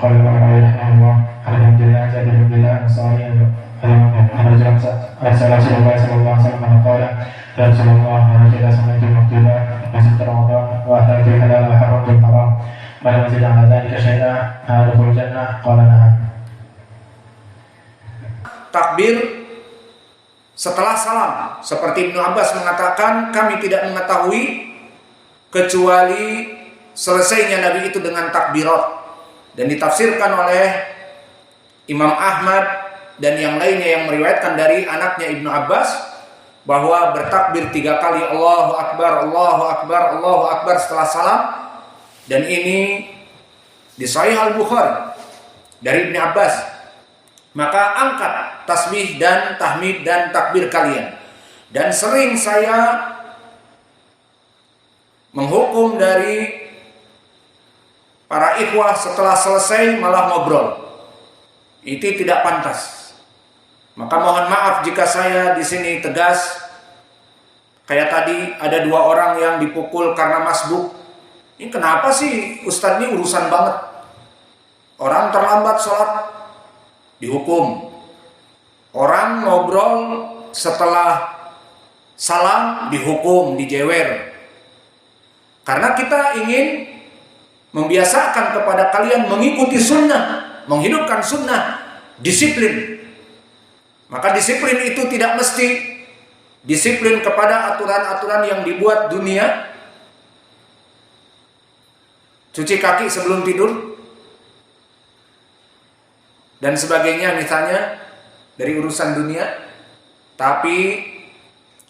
قال العلماء رحمه الله الحمد لله الحمد لله والصالح أن أرسل رسول الله صلى الله عليه وسلم قال يا رسول الله إذا سمعت مكتوبا وزدت رمضان وأحللت الحلال وحرمت الحرام فهل أزيد على ذلك شيئا أدخل الجنة قال نعم. Takbir setelah salam, seperti Ibnu Abbas mengatakan, kami tidak mengetahui kecuali selesainya Nabi itu dengan takbirat, dan ditafsirkan oleh Imam Ahmad dan yang lainnya yang meriwayatkan dari anaknya Ibnu Abbas bahwa bertakbir 3 kali Allahu Akbar, Allahu Akbar, Allahu Akbar setelah salam, dan ini di Sahih Al-Bukhari dari Ibnu Abbas. Maka angkat tasbih dan tahmid dan takbir kalian. Dan sering saya menghukum dari para ikhwah setelah selesai malah ngobrol. Itu tidak pantas. Maka mohon maaf jika saya di sini tegas. Kayak tadi ada 2 orang yang dipukul karena masbuk. Ini kenapa sih Ustadz, ini urusan banget. Orang terlambat sholat dihukum. Orang ngobrol setelah salam dihukum, dijewer. Karena kita ingin membiasakan kepada kalian mengikuti sunnah, menghidupkan sunnah, disiplin. Maka disiplin itu tidak mesti disiplin kepada aturan-aturan yang dibuat dunia. Cuci kaki sebelum tidur dan sebagainya misalnya dari urusan dunia, tapi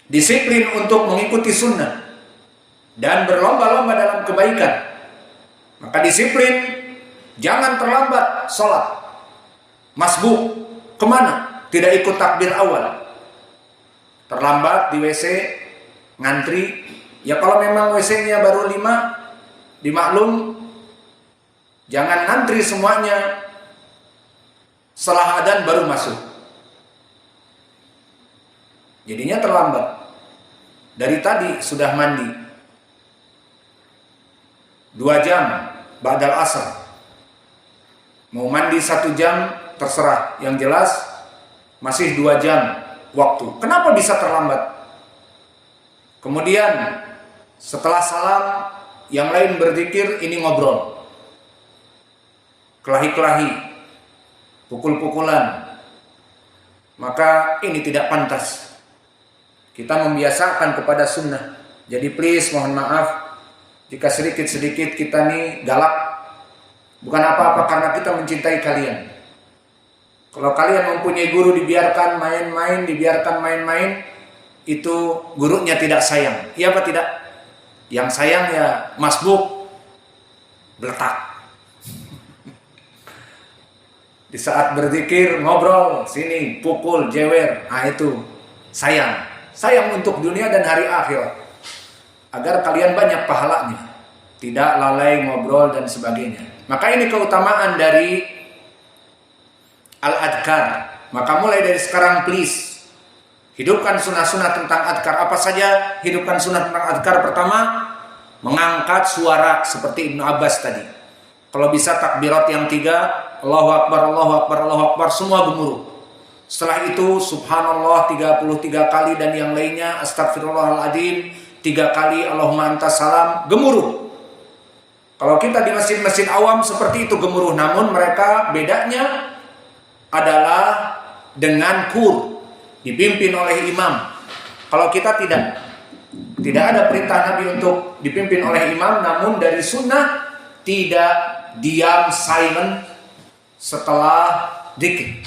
disiplin untuk mengikuti sunnah dan berlomba-lomba dalam kebaikan. Maka disiplin, jangan terlambat sholat. Masbuk, kemana? Tidak ikut takbir awal. Terlambat di WC, ngantri. Ya kalau memang WC-nya baru 5, dimaklum, jangan ngantri semuanya. Setelah adzan baru masuk. Jadinya terlambat. Dari tadi sudah mandi 2 jam ba'dal asar. Mau mandi 1 jam terserah. Yang jelas masih 2 jam waktu. Kenapa bisa terlambat? Kemudian setelah salam yang lain berzikir, ini ngobrol. Kelahi-kelahi, pukul-pukulan. Maka ini tidak pantas. Kita membiasakan kepada sunnah. Jadi please mohon maaf jika sedikit-sedikit kita nih galak. Bukan apa-apa, karena kita mencintai kalian. Kalau kalian mempunyai guru dibiarkan main-main, dibiarkan main-main, itu gurunya tidak sayang. Iya apa tidak? Yang sayang ya masbuk, beletak. Di saat berzikir, ngobrol, sini, pukul, jewer. Nah itu, sayang. Sayang untuk dunia dan hari akhirat. Agar kalian banyak pahalanya. Tidak lalai ngobrol dan sebagainya. Maka ini keutamaan dari al-adhkar. Maka mulai dari sekarang please, hidupkan sunnah-sunnah tentang adhkar. Apa saja hidupkan sunnah tentang adhkar? Pertama, mengangkat suara seperti Ibnu Abbas tadi. Kalau bisa takbirat yang 3, Allahu Akbar, Allahu Akbar, Allahu Akbar, semua gemuruh. Setelah itu subhanallah 33 kali dan yang lainnya, astagfirullahaladzim 3 kali, Allahumma antas salam, gemuruh. Kalau kita di masjid-masjid awam seperti itu gemuruh, namun mereka bedanya adalah dengan kur, dipimpin oleh imam. Kalau kita tidak ada perintah Nabi untuk dipimpin oleh imam, namun dari sunnah tidak diam, silent setelah dzikir.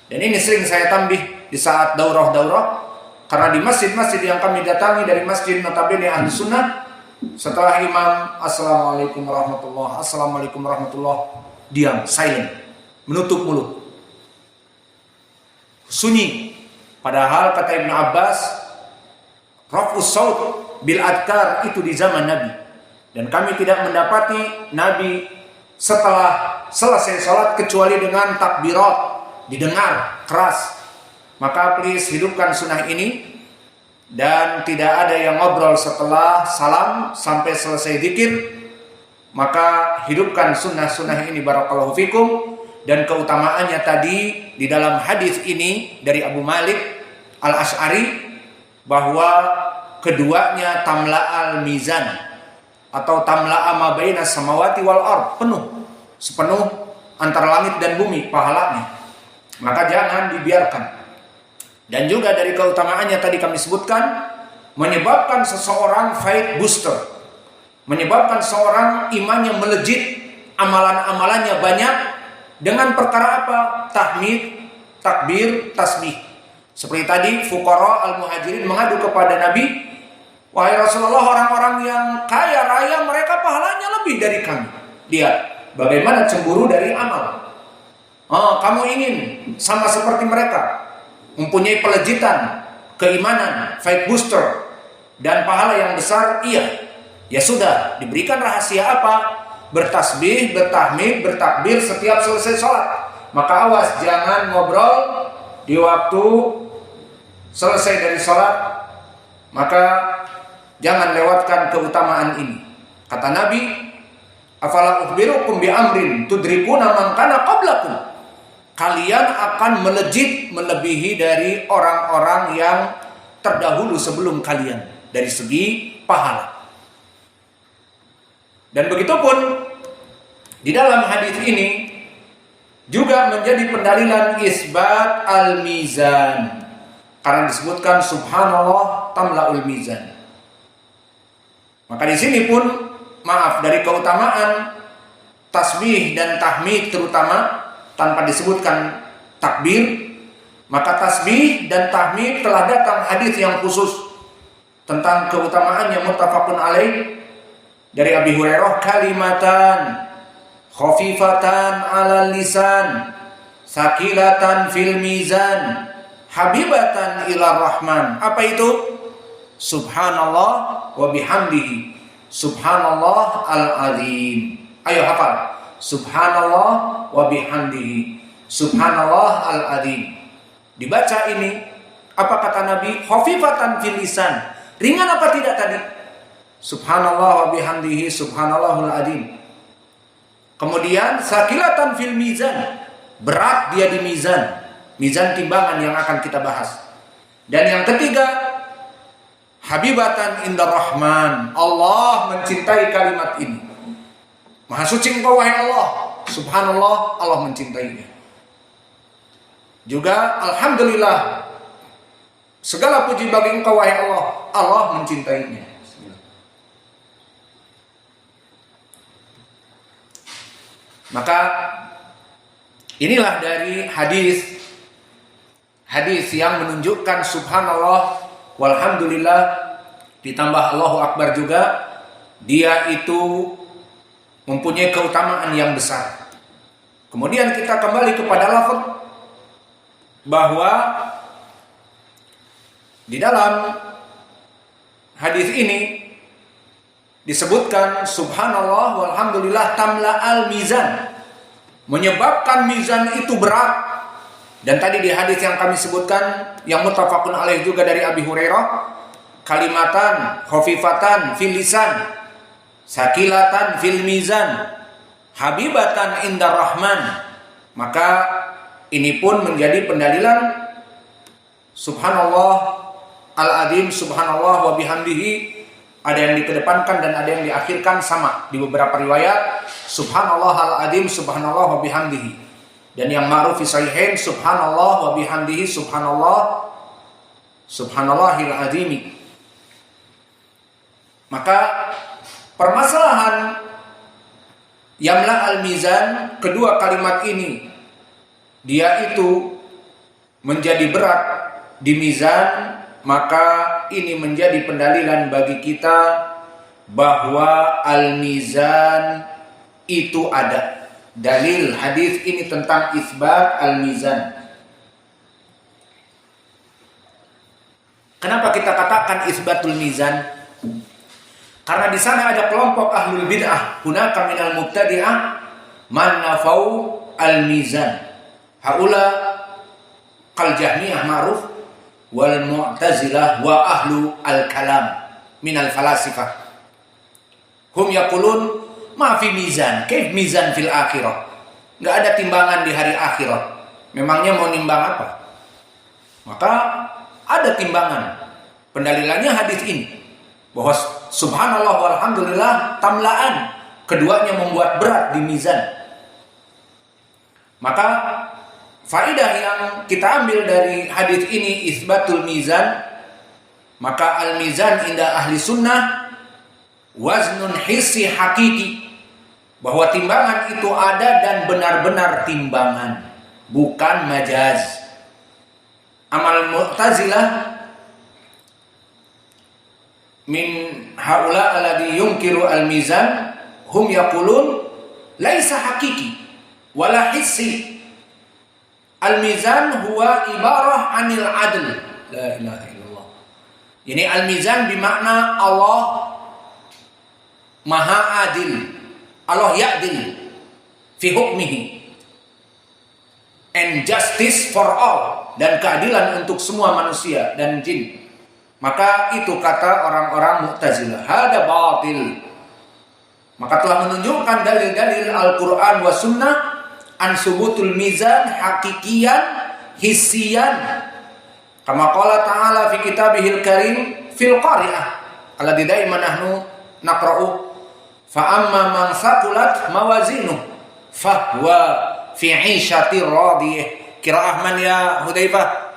Dan ini sering saya tambih di saat daurah-daurah, karena di masjid-masjid yang kami datangi dari masjid notabene ahli sunnah, setelah imam assalamualaikum warahmatullah, assalamualaikum warahmatullah, diam, silent, menutup mulut, sunyi. Padahal kata Ibnu Abbas, raf'us saut bil adhkar itu di zaman Nabi, dan kami tidak mendapati Nabi setelah selesai sholat kecuali dengan takbirat, didengar keras. Maka please hidupkan sunnah ini. Dan tidak ada yang ngobrol setelah salam sampai selesai zikir. Maka hidupkan sunnah-sunnah ini barakallahu fikum. Dan keutamaannya tadi di dalam hadis ini dari Abu Malik Al-Asy'ari bahwa keduanya tamla'al mizan atau tamla'a ma baina samawati wal ard, penuh, sepenuh antara langit dan bumi pahalanya. Maka jangan dibiarkan. Dan juga dari keutamaannya tadi kami sebutkan, menyebabkan seseorang fight booster, menyebabkan seorang imannya melejit, amalan-amalannya banyak dengan perkara apa? Tahmid, takbir, tasbih. Seperti tadi fuqara al-muhajirin mengadu kepada Nabi, wahai Rasulullah, orang-orang yang kaya raya mereka pahalanya lebih dari kami. Dia bagaimana cemburu dari amal. Kamu ingin sama seperti mereka, mempunyai pelejitan, keimanan, fight booster, dan pahala yang besar? Iya. Ya sudah, diberikan rahasia apa? Bertasbih, bertahmid, bertakbir setiap selesai sholat. Maka awas, jangan ngobrol di waktu selesai dari sholat. Maka jangan lewatkan keutamaan ini. Kata Nabi, afala ukhbirukum bi amrin tudrikuna man kana qablakum. Kalian akan melejit melebihi dari orang-orang yang terdahulu sebelum kalian dari segi pahala. Dan begitu pun di dalam hadis ini juga menjadi pendalilan isbat al-mizan, karena disebutkan subhanallah tamla'ul mizan. Maka di sini pun maaf, dari keutamaan tasbih dan tahmid terutama tanpa disebutkan takbir, maka tasbih dan tahmid telah datang hadis yang khusus tentang keutamaannya muttafaqun alaih dari Abi Hurairah, kalimatan khafifatan 'alal lisan sakilatan fil mizan habibatan ila rahman. Apa itu? Subhanallah wa bihamdihi subhanallah al-azim. Ayo hafal. Subhanallah wa bihamdihi subhanallah al-azim. Dibaca ini, apa kata Nabi? Khafifatan fil lisan. Ringan apa tidak tadi? Subhanallah wa bihamdihi subhanallahul azim. Kemudian sakilatan fil mizan, berat dia di mizan, mizan timbangan yang akan kita bahas. Dan yang ketiga, habibatan indar rahman. Allah mencintai kalimat ini. Maha suci Engkau wahai Allah. Subhanallah, Allah mencintainya. Juga alhamdulillah, segala puji bagi Engkau wahai Allah. Allah mencintainya. Maka inilah dari hadis yang menunjukkan subhanallah walhamdulillah ditambah Allahu akbar juga, dia itu mempunyai keutamaan yang besar. Kemudian kita kembali kepada lafaz bahwa di dalam hadis ini disebutkan subhanallah walhamdulillah tamla'al mizan, menyebabkan mizan itu berat. Dan tadi di hadis yang kami sebutkan yang muttafaqun alaih juga dari Abi Hurairah, kalimatan khafifatan fil lisan sakilatan fil mizan habibatan indar rahman. Maka ini pun menjadi pendalilan subhanallah al-azim subhanallah wa bihamdihi. Ada yang dikedepankan dan ada yang diakhirkan, sama di beberapa riwayat subhanallah al-azim subhanallah wa bihamdihi. Dan yang ma'ruf fi sahihain subhanallah wa bihamdihi subhanallah subhanallahil azimi. Maka permasalahan yamla al-mizan, kedua kalimat ini dia itu menjadi berat di mizan. Maka ini menjadi pendalilan bagi kita bahwa al-mizan itu ada. Dalil hadis ini tentang isbat al-mizan. Kenapa kita katakan isbatul mizan? Karena di sana ada kelompok ahlul bid'ah, hunaka minal mubtadi'ah man nafau al-mizan. Haula kal jahmiyah ma'ruf wal mu'tazilah wa ahlu al-kalam minal falasifah. Hum yaqulun ma fi mizan, kaif mizan fil akhirah. Nggak ada timbangan di hari akhirat. Memangnya mau nimbang apa? Maka ada timbangan. Pendalilannya hadis ini. Bahwa subhanallah walhamdulillah tamlaan. Keduanya membuat berat di mizan. Maka faedah yang kita ambil dari hadis ini isbatul mizan. Maka al-mizan inda ahli sunnah waznun hissi hakiki. Bahwa timbangan itu ada dan benar-benar timbangan, bukan majaz. Amal Mu'tazilah min haula alladhi yunkiru al-mizan hum yaqulun laisa hakiki wala hissi. Al-mizan huwa ibarah anil adl. La ilaha illallah. Ini al-mizan bermakna Allah maha adil. Allah ya'dil fi hukmihi. And justice for all. Dan keadilan untuk semua manusia dan jin. Maka itu kata orang-orang Mu'tazilah. Hada batil. Maka telah menunjukkan dalil-dalil Al-Quran wa sunnah an subutul mizan hakikiyan hissiyan. Kama qala ta'ala fi kitabihil karim fil qari'ah. Alladhi daiman nahnu naqra'u. Fa'amma man saqulat mawazinuh fahuwa fi 'ishatir radiyah. Qiraah man ya Hudzaifah?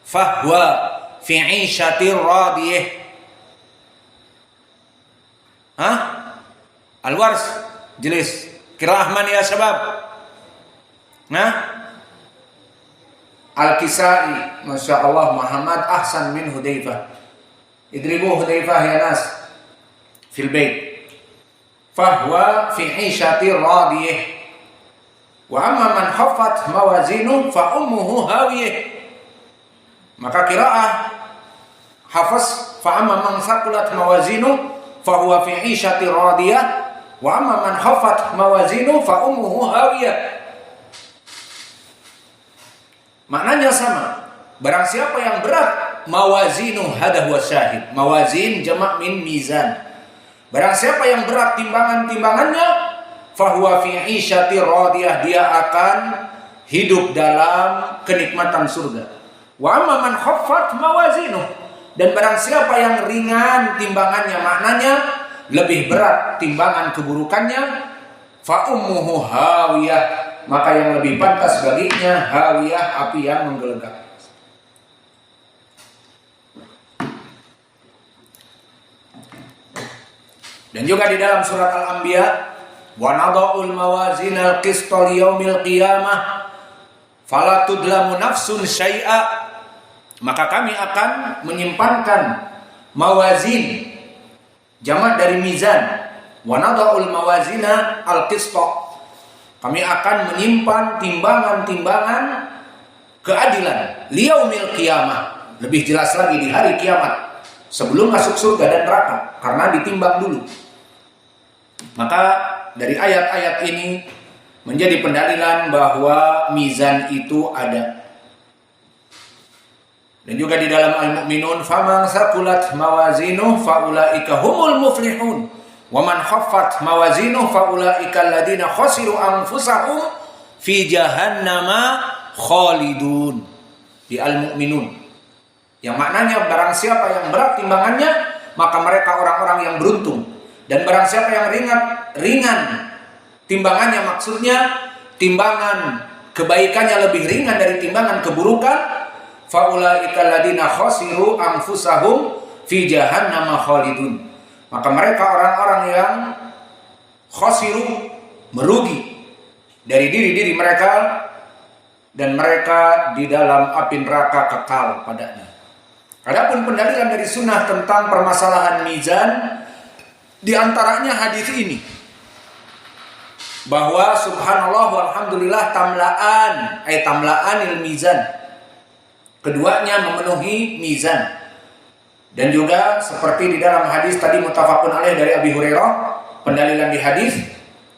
Fahuwa fi 'ishatir radiyah. Hah? Al-Wars jelas. Qiraah man ya syabab? Nah? Al-Kisai, Masya Allah, Muhammad ahsan min Hudzaifah. Idribu Hudzaifah ya nas fil bait. Fahuwa fi 'ishatir radiyah. Wa amma man khaffat mawazinu fa ummuhu hawiyah. Maka qiraah hafaz fa amma man saqulat mawazinu fa huwa fi 'ishatir radiyah wa amma man khaffat mawazinu fa ummuhu hawiyah. Maknanya sama. Barang siapa yang berat mawazinu hada huwa syahid. Mawazin jamak min mizan. Barang siapa yang berat timbangan-timbangannya, fahuwa fi 'ishatir radiyah, dia akan hidup dalam kenikmatan surga. Wa amma man khaffat mawazinuh, dan barang siapa yang ringan timbangannya, maknanya lebih berat timbangan keburukannya, fa ummuhu hawiyah, maka yang lebih pantas baginya hawiyah, api yang menggelegak. Dan juga di dalam surat Al-Anbiya, wa nada'ul mawazinal qista liyaumil qiyamah fala tudlamu nafsun syai'a. Maka kami akan menyimpankan mawazin, jamak dari mizan. Wa nada'ul mawazina al-qista. Kami akan menyimpan timbangan-timbangan keadilan liyaumil qiyamah. Lebih jelas lagi di hari kiamat, sebelum masuk surga dan neraka, karena ditimbang dulu. Maka dari ayat-ayat ini menjadi pendalilan bahwa mizan itu ada. Dan juga di dalam Al-Mu'minun, faman saqulat mawazinuh faulaika humul muflihun wa man khaffat mawazinuh faulaika alladziina khasiru anfusahum fi jahannama khalidun. Di Al-Mu'minun, yang maknanya barang siapa yang berat timbangannya, maka mereka orang-orang yang beruntung. Dan barang siapa yang ringan timbangannya, maksudnya timbangan kebaikannya lebih ringan dari timbangan keburukan, faulaika alladziina khasiru anfusahum fi jahannam khalidun. Maka mereka orang-orang yang khasiru, merugi dari diri-diri mereka, dan mereka di dalam api neraka kekal padanya. Adapun pendalilan dari sunnah tentang permasalahan mizan, di antaranya hadis ini, bahwa subhanallah walhamdulillah tamla'anil mizan. Keduanya memenuhi mizan. Dan juga seperti di dalam hadis tadi muttafaqun alaih dari Abi Hurairah, pendalilan di hadis,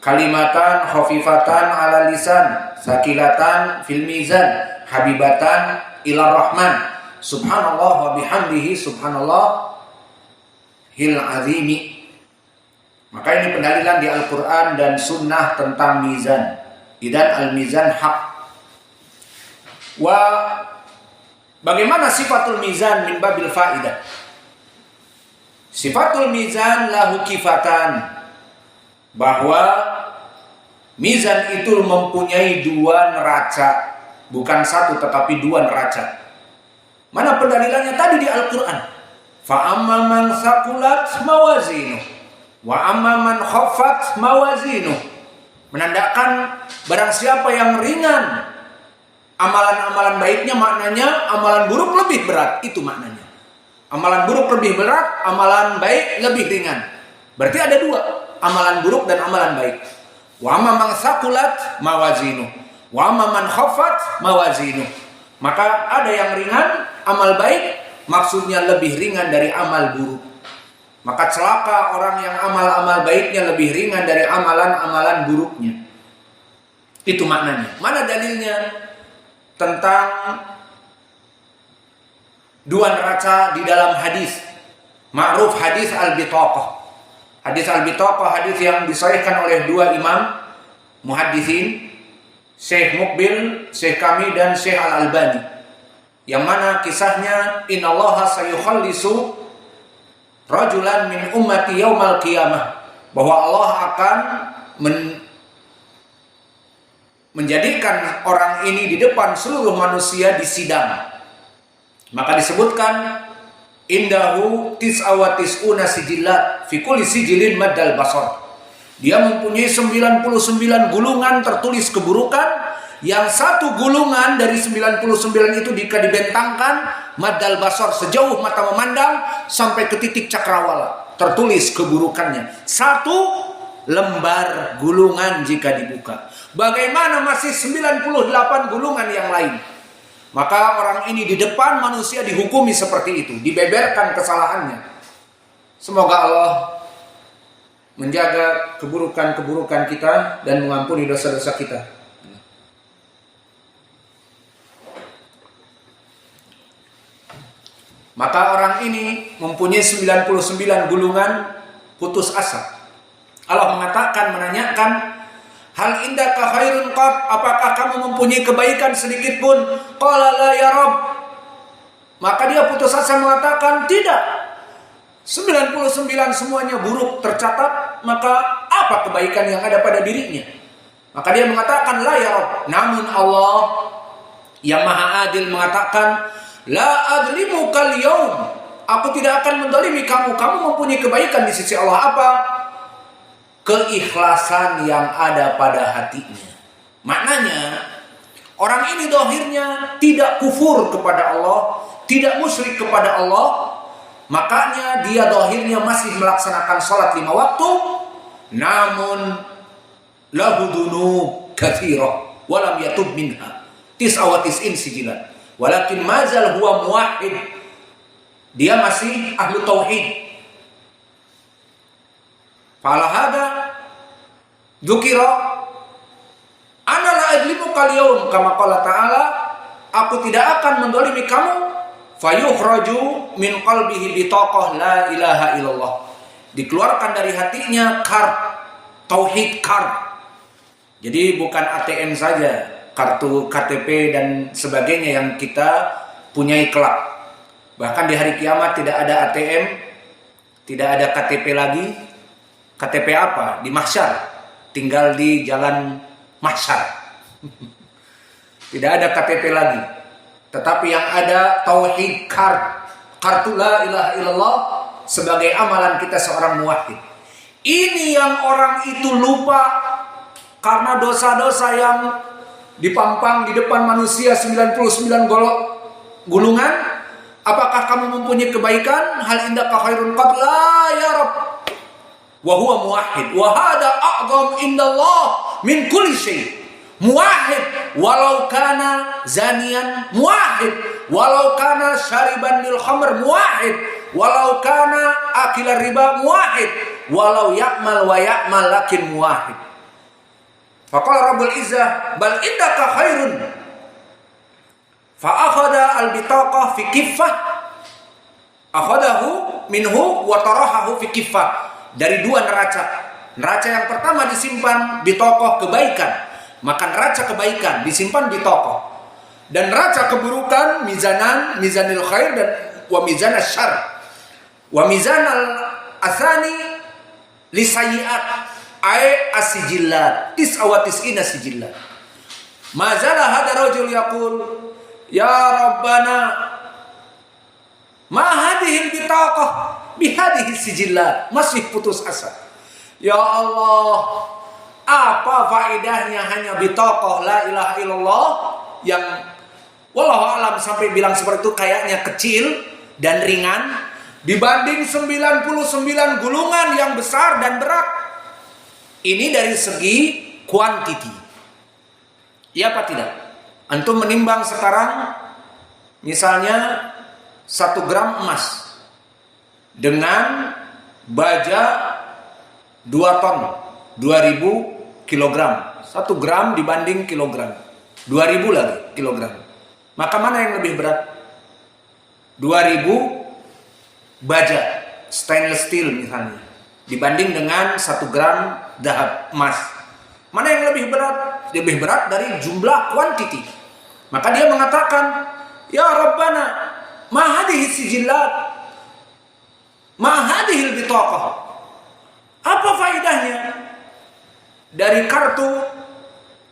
kalimatan khafifatan ala lisan, sakilatan fil mizan, habibatan ila rahman, subhanallah wa bihamdihi subhanallah hil azimi. Maka ini pendalilan di Al-Quran dan Sunnah tentang mizan. Idan al-mizan hak. Bagaimana sifatul mizan min babil faidah? Sifatul mizan lahu kifatan. Bahwa mizan itu mempunyai dua neraca. Bukan satu tetapi dua neraca. Mana pendalilannya tadi di Al-Quran? Fa'amma man thaqulat mawazinuh wa amma man khaffat mawazinuh. Menandakan barang siapa yang ringan amalan-amalan baiknya, maknanya amalan buruk lebih berat, itu maknanya. Amalan buruk lebih berat, amalan baik lebih ringan. Berarti ada dua, amalan buruk dan amalan baik. Wa amma man thaqulat mawazinuh wa amma man khaffat mawazinuh. Maka ada yang ringan amal baik, maksudnya lebih ringan dari amal buruk. Maka celaka orang yang amal-amal baiknya lebih ringan dari amalan-amalan buruknya. Itu maknanya. Mana dalilnya tentang dua neraca di dalam hadis? Ma'ruf hadis al-bitaqah. Hadis al-bitaqah, hadis yang disahihkan oleh dua imam muhaddisin, Syekh Muqbil, Syekh kami dan Syekh Al-Albani. Yang mana kisahnya, innallaha sayukhallisu rajulan min ummati yaumal qiyamah, bahwa Allah akan menjadikan orang ini di depan seluruh manusia di sidang. Maka disebutkan indahu tis'awatis'una sijilat fi kulli sijilin maddal basar. Dia mempunyai 99 gulungan tertulis keburukan, yang satu gulungan dari 99 itu jika dibentangkan maddal basar, sejauh mata memandang sampai ke titik cakrawala, tertulis keburukannya. Satu lembar gulungan jika dibuka. Bagaimana masih 98 gulungan yang lain? Maka orang ini di depan manusia dihukumi seperti itu, dibeberkan kesalahannya. Semoga Allah menjaga keburukan-keburukan kita dan mengampuni dosa-dosa kita. Maka orang ini mempunyai 99 gulungan, putus asa. Allah mengatakan, menanyakan, hal indaka khairun qat, apakah kamu mempunyai kebaikan sedikit pun? Qala la ya Rabb. Maka dia putus asa mengatakan, tidak. 99 semuanya buruk tercatat, maka apa kebaikan yang ada pada dirinya? Maka dia mengatakan, la ya Rabb. Namun Allah yang maha adil mengatakan, la adlimukal yaum, aku tidak akan mendolimi kamu. Kamu mempunyai kebaikan di sisi Allah. Apa? Keikhlasan yang ada pada hatinya. Maknanya orang ini dohirnya tidak kufur kepada Allah, tidak musyrik kepada Allah. Makanya dia dohirnya masih melaksanakan sholat 5 waktu, namun lahu dunub katsirah walam yatub minha tis'awatis'in sijilan. Walakin mazal huwa muwahhid. Dia masih ahlu tauhid. Fala hada dzukira ana la adlimukal yaum kama qala ta'ala, aku tidak akan mendolimi kamu. Fayukhraju min qalbihi bitaqah la ilaha illallah. Dikeluarkan dari hatinya tauhid kar. Jadi bukan ATM saja, kartu KTP dan sebagainya yang kita punyai kelak. Bahkan di hari kiamat tidak ada ATM, tidak ada KTP lagi. KTP apa? Di mahsyar. Tinggal di jalan mahsyar. Tidak ada KTP lagi. Tetapi yang ada tauhid kartu la ilaha illallah sebagai amalan kita seorang muwahhid. Ini yang orang itu lupa karena dosa-dosa yang dipampang di depan manusia 99 gulungan. Apakah kamu mempunyai kebaikan? Hal indaka khairun qad la ya Rabb. Wa huwa muwahhid. Wa hada a'zam indallah min kulli syai'. Muwahhid walau kana zaniyan, muwahhid walau kana syariban lil khamr, muwahhid walau kana akila riba, muwahhid walau ya'mal wa ya'mal lakin muwahhid. Faqala Rabbul Izzah bal indaka khairun. Fa akhadha al-bitaqah fi kiffah. Akhadahu minhu wa tarahahu fi kiffah. Dari dua neraca. Neraca yang pertama disimpan di tokoh kebaikan, maka neraca kebaikan disimpan di tokoh. Dan neraca keburukan mizanil khair dan wa mizan syarr. Wa mizanal asani lisayiat ay asijillat tis'awatis'ina sijillat. Mazala hada rajul yaqul ya rabbana ma hadhihi bitaqah bihadhihi sijillat. Masih putus asa. Ya Allah, apa faedahnya hanya bitaqah la ilaha illallah yang wallahu alam sampai bilang seperti itu kayaknya kecil dan ringan dibanding 99 gulungan yang besar dan berat. Ini dari segi kuantiti. Iya apa tidak? Antum menimbang sekarang misalnya 1 gram emas dengan baja 2 ton, 2000 kilogram. 1 gram dibanding kilogram, 2000 lagi kilogram. Maka mana yang lebih berat? 2000 baja stainless steel misalnya dibanding dengan 1 gram dahab emas. Mana yang lebih berat? Lebih berat dari jumlah kuantiti. Maka dia mengatakan, ya Rabbana ma hadhihi sijillat ma hadhihi bitaqah. Apa faedahnya dari kartu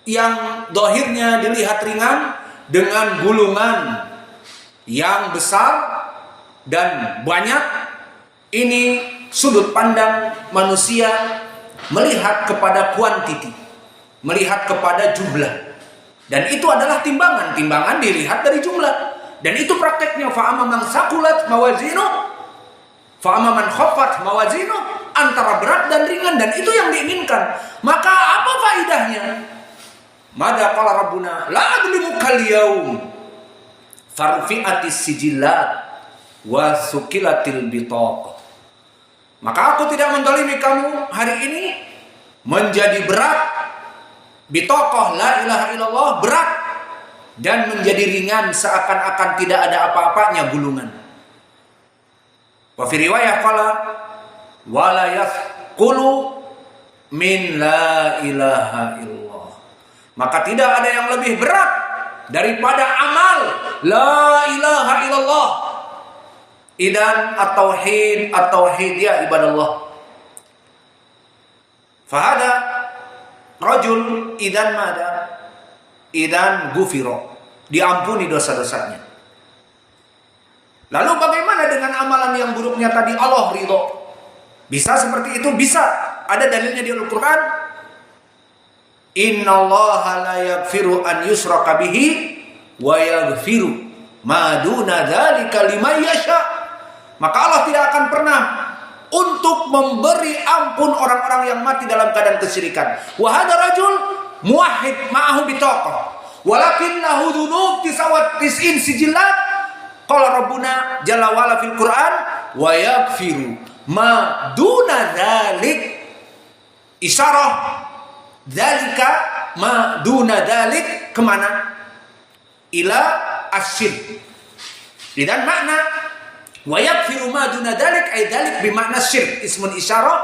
yang dohirnya dilihat ringan dengan gulungan yang besar dan banyak? Ini sudut pandang manusia melihat kepada kuantiti, melihat kepada jumlah. Dan itu adalah timbangan dilihat dari jumlah. Dan itu prakteknya fa'ama man saqulat mawazinu fa'ama man khaffat mawazinu, antara berat dan ringan, dan itu yang diinginkan. Maka apa faedahnya? Mada qala rabbuna la adlimu kal yaum farfi'atis sijillat wa suqilatil bitaq. Maka aku tidak mendolimi kamu hari ini menjadi berat bitaqah la ilaha illallah, berat dan menjadi ringan seakan-akan tidak ada apa-apanya gulungan. Wa fi riwayah qala wala yaqulu min la ilaha illallah. Maka tidak ada yang lebih berat daripada amal la ilaha illallah. Idan at-tauhid ya ibadallah. Fahada rajul idan mada idan gufiro, diampuni dosa-dosanya. Lalu bagaimana dengan amalan yang buruknya tadi? Allah ridho. Bisa seperti itu? Bisa. Ada dalilnya di Al-Quran. Innallaha la yaghfiru an yushraka bihi wa yaghfiru ma duna dzalika liman yasha. Maka Allah tidak akan pernah untuk memberi ampun orang-orang yang mati dalam keadaan kesyirikan. Wa hadza rajul muwahhid ma'ahu bitaqah walakin lahu dzunub tis'in sijillat. Qala rabbuna jalla wa ala fil Qur'an wa yaghfiru ma duna dzalik. Isyarah dzalika ma duna dzalik kemana? Ila asyirk. Dan makna wa yaghfiru ma duna dzalik ay dzalik bimakna syirk, ismun isyarah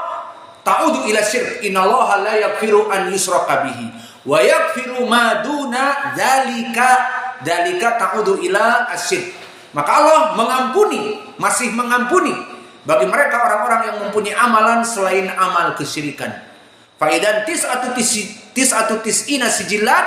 ta'udu ila syirk. Innallaha la yaghfiru an yushraka bihi wa yaghfiru ma duna dzalika ta'udu ila asyirk. Maka Allah mengampuni, masih mengampuni bagi mereka orang-orang yang mempunyai amalan selain amal kesyirikan. Faidan tis'atu tis'ina sijillat